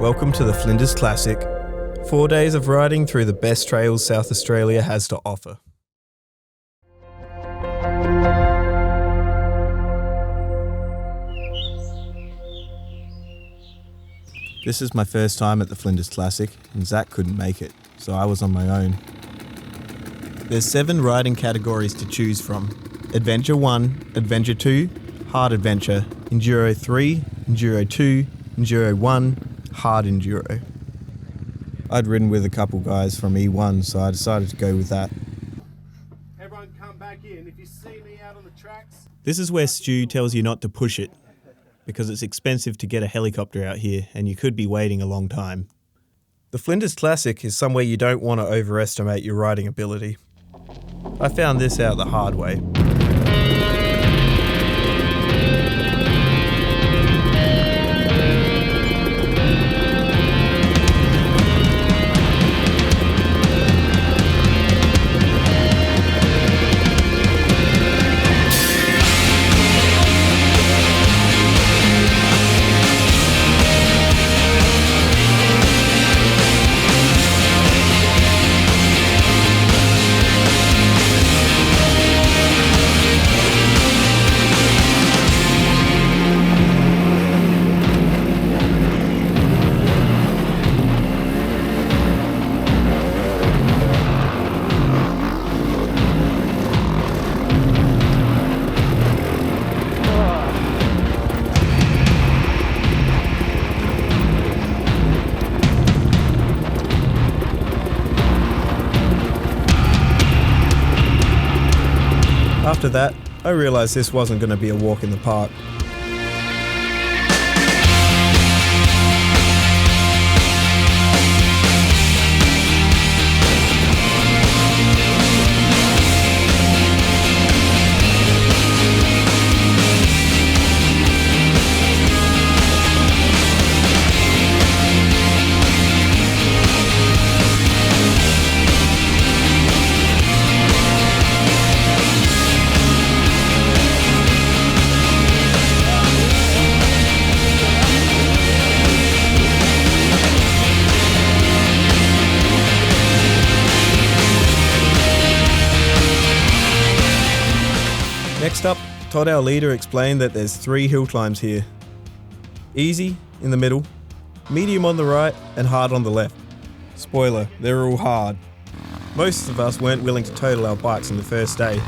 Welcome to the Flinders Classic. 4 days of riding through the best trails South Australia has to offer. This is my first time at the Flinders Classic, and Zach couldn't make it, so I was on my own. There's 7 riding categories to choose from: Adventure 1, Adventure 2, Hard Adventure, Enduro 3, Enduro 2, Enduro 1, Hard Enduro. I'd ridden with a couple guys from E1, so I decided to go with that. Everyone come back in. If you see me out on the tracks... This is where Stu tells you not to push it, because it's expensive to get a helicopter out here and you could be waiting a long time. The Flinders Classic is somewhere you don't want to overestimate your riding ability. I found this out the hard way. After that, I realised this wasn't going to be a walk in the park. Next up, Todd, our leader, explained that there's 3 hill climbs here. Easy in the middle, medium on the right, and hard on the left. Spoiler, they're all hard. Most of us weren't willing to total our bikes on the first day.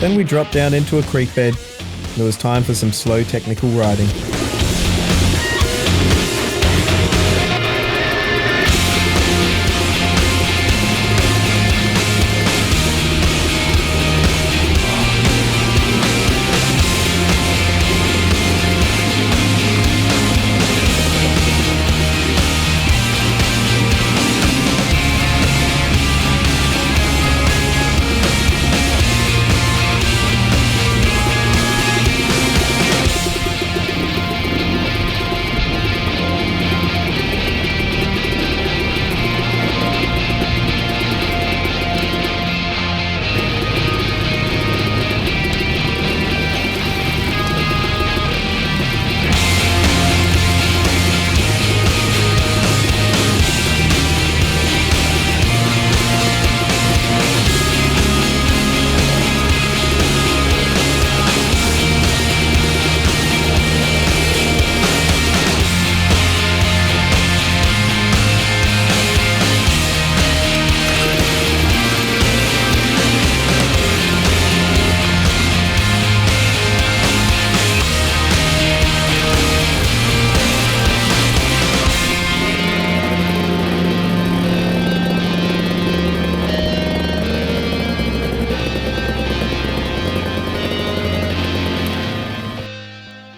Then we dropped down into a creek bed, and it was time for some slow technical riding.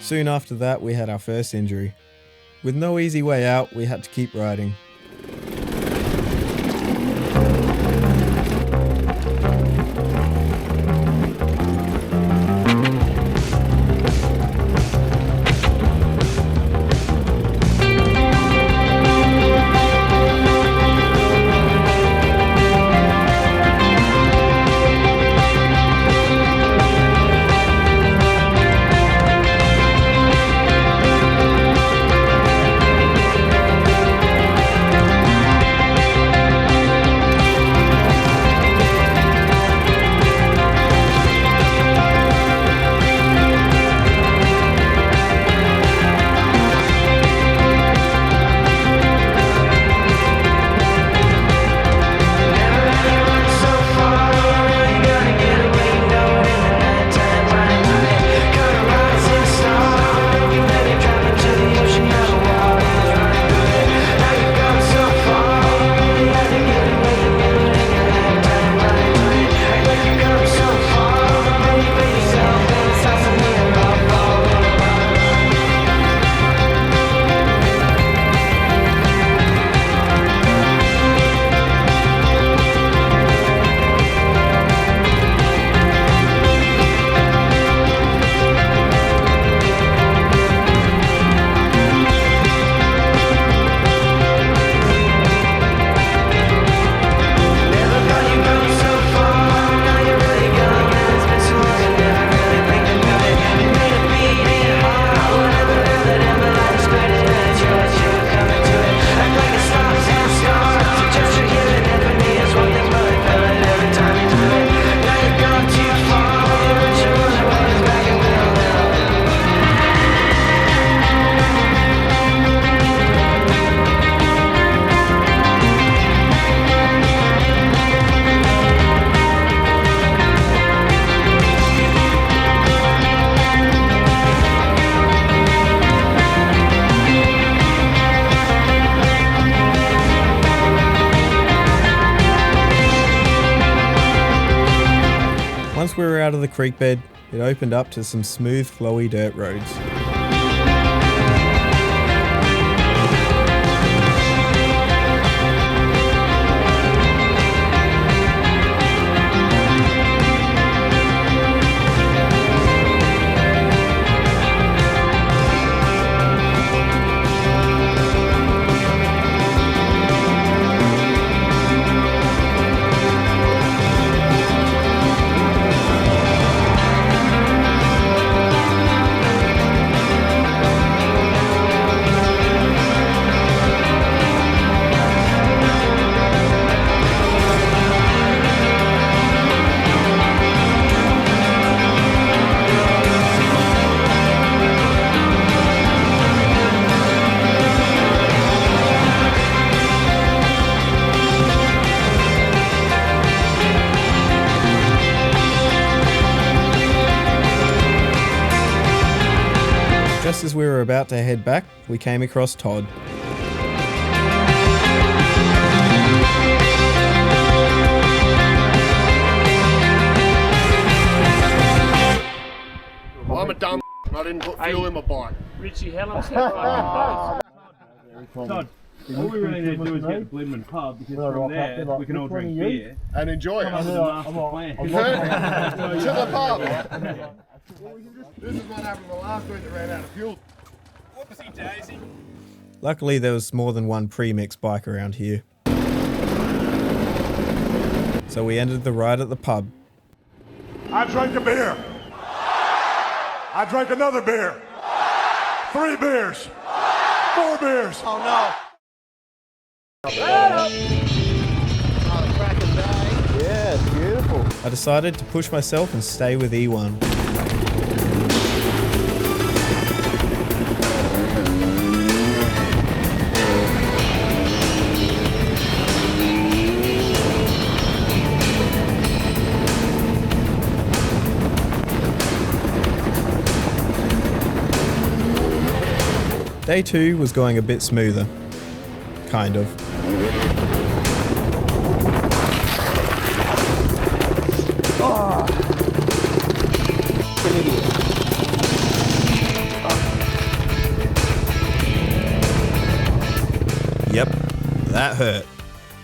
Soon after that, we had our first injury. With no easy way out, we had to keep riding. Once we were out of the creek bed, it opened up to some smooth, flowy dirt roads. Just as we were about to head back, we came across Todd. I'm a dumb I didn't put fuel in my bike. Richie, how long's that fucking Todd, all we really need to do is get the Blimman pub, because from there we can all drink beer And enjoy it. under the master plan. To the pub. This is what happened the last week that ran out of fuel. Whoopsie daisy. Luckily, there was more than one pre-mix bike around here. So we ended the ride at the pub. I drank a beer. I drank another beer. 3 beers. 4 beers. Oh no. Yeah, it's beautiful. I decided to push myself and stay with E1. Day 2 was going a bit smoother. Kind of. That hurt.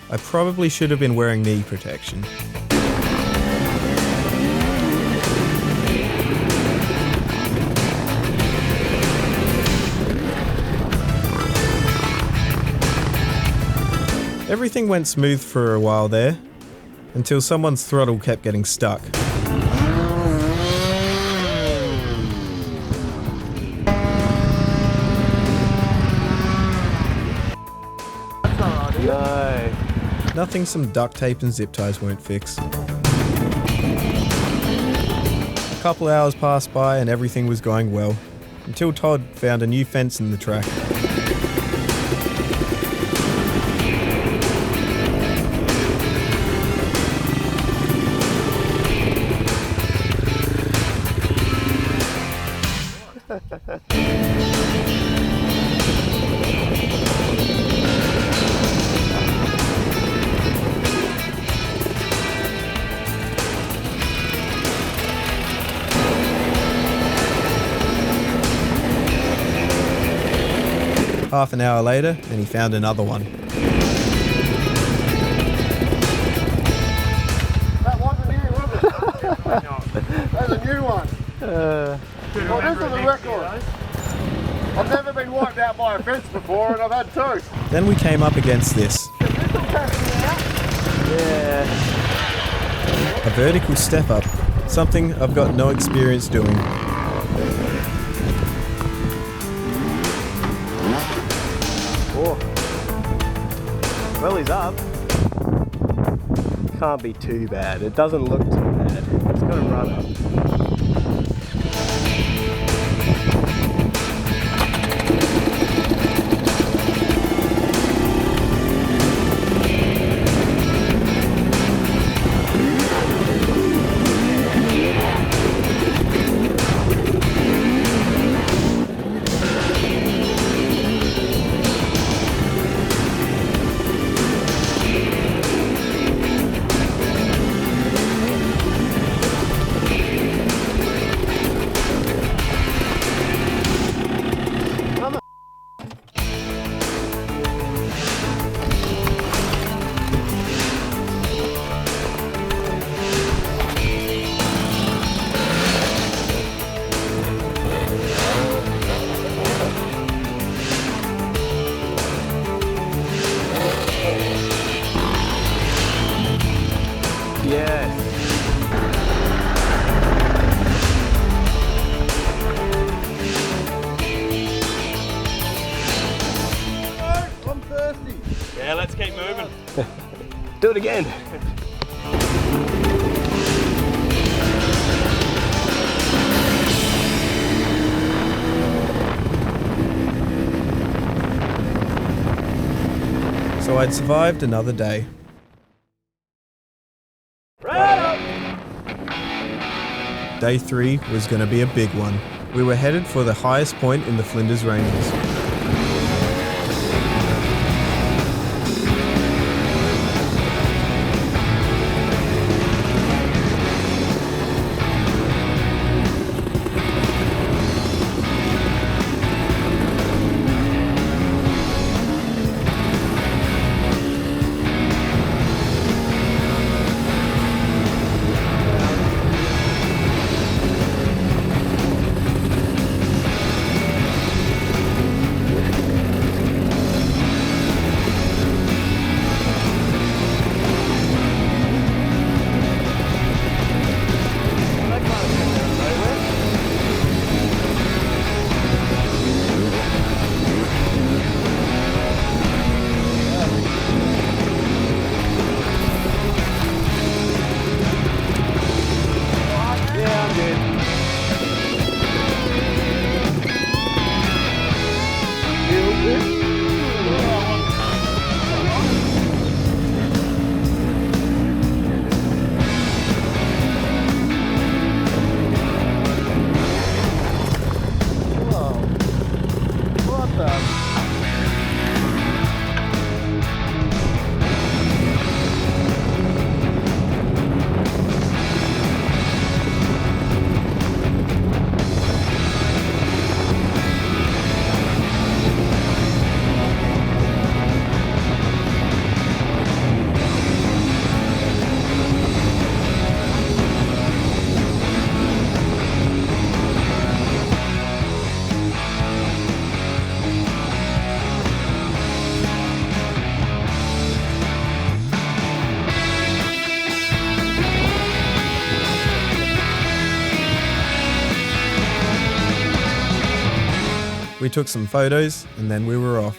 I probably should have been wearing knee protection. Everything went smooth for a while there, until someone's throttle kept getting stuck. No. Nothing some duct tape and zip ties won't fix. A couple hours passed by and everything was going well, until Todd found a new fence in the track. Half an hour later, and he found another one. That wasn't new, was it? That's a new one. Well, this is a record. I've never been wiped out by a fence before, and I've had two. Then we came up against this. Yeah. A vertical step up, something I've got no experience doing. Oh. Well, he's up. Can't be too bad. It doesn't look too bad. It's got a run up. Yes. I'm thirsty. Yeah, let's keep moving. Do it again. So I'd survived another day. Day 3 was going to be a big one. We were headed for the highest point in the Flinders Ranges. We took some photos and then we were off.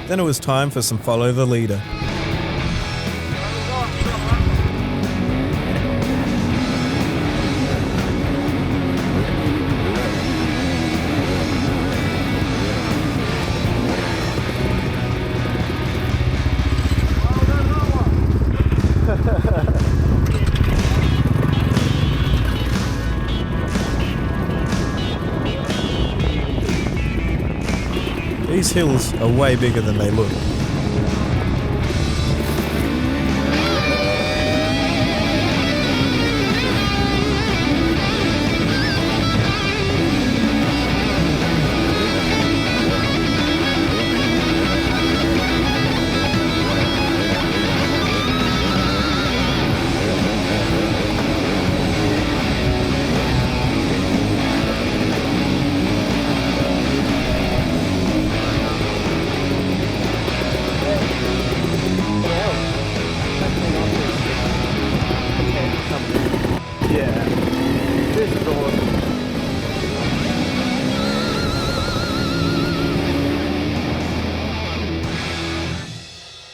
Then it was time for some follow the leader. These hills are way bigger than they look.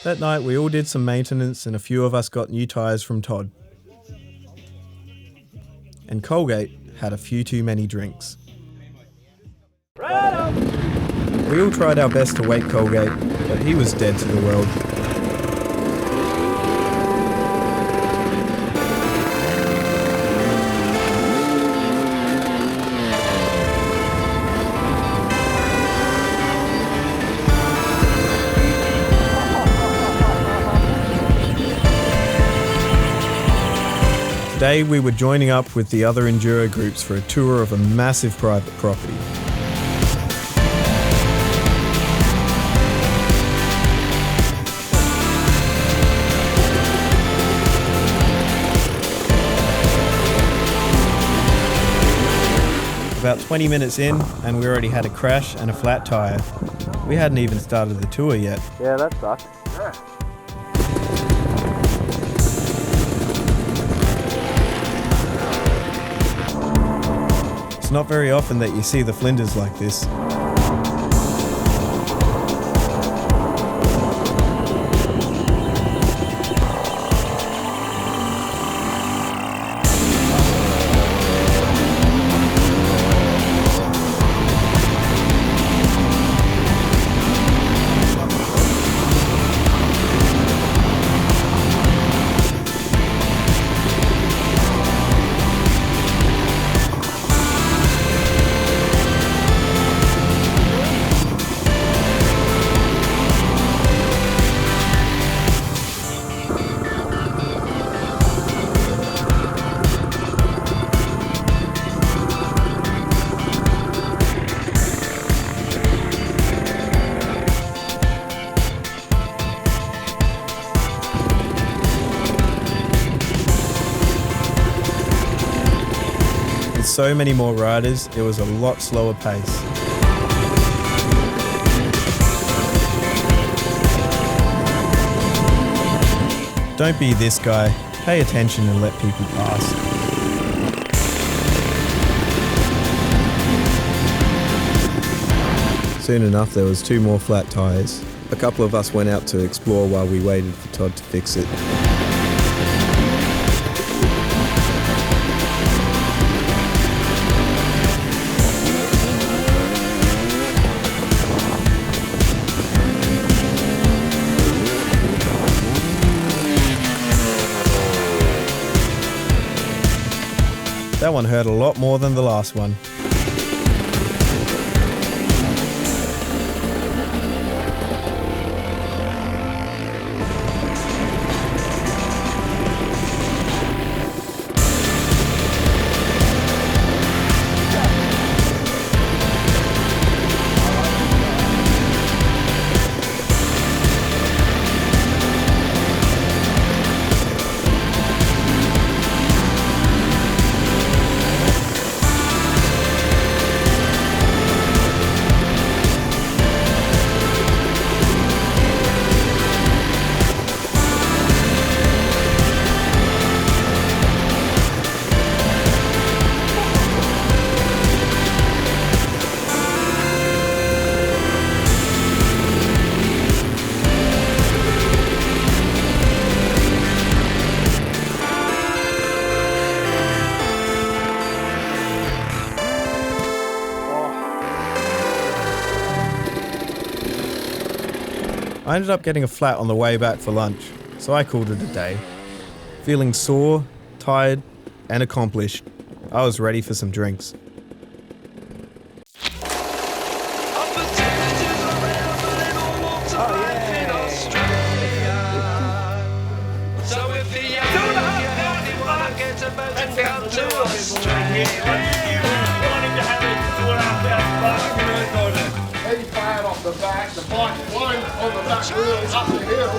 That night we all did some maintenance and a few of us got new tyres from Todd. And Colgate had a few too many drinks. We all tried our best to wake Colgate, but he was dead to the world. Today we were joining up with the other enduro groups for a tour of a massive private property. About 20 minutes in and we already had a crash and a flat tyre. We hadn't even started the tour yet. Yeah, that sucks. Yeah. It's not very often that you see the Flinders like this. So many more riders, it was a lot slower pace. Don't be this guy, pay attention and let people pass. Soon enough there was 2 more flat tyres. A couple of us went out to explore while we waited for Todd to fix it. That one hurt a lot more than the last one. I ended up getting a flat on the way back for lunch, so I called it a day. Feeling sore, tired, and accomplished, I was ready for some drinks. He's bad off the back, the bike flying on the back wheel up the hill,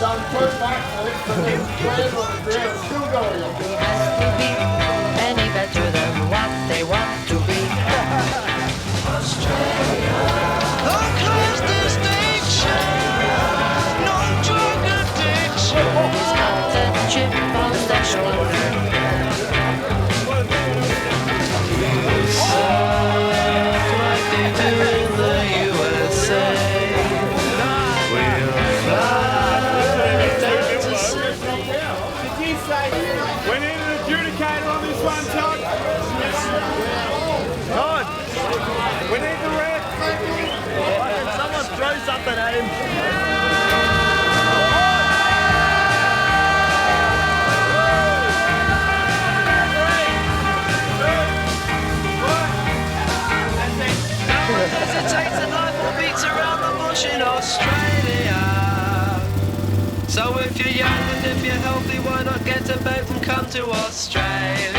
done 2 backflips and then landed on the ground, still going up. Any better than what they want to be. Australia, no class distinction, no drug addiction. He's got a chip on the shoulder. Like they do in the USA. We'll fly to Sydney. We need an adjudicator on this one, Todd. Todd, we need the ref. Can someone throw something at him? Hesitates and life beats around the bush in Australia. So if you're young and if you're healthy, why not get a boat and come to Australia?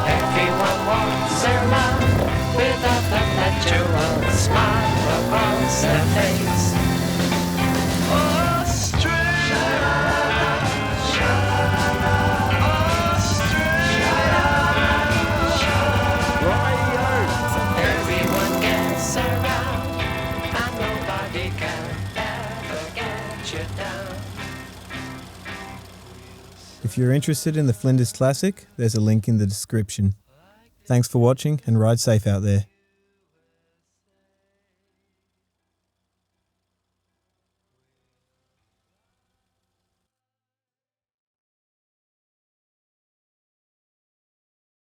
Everyone walks around with a perpetual smile across their face. Everyone gets around and nobody can ever get you down. If you're interested in the Flinders Classic, there's a link in the description. Thanks for watching and ride safe out there.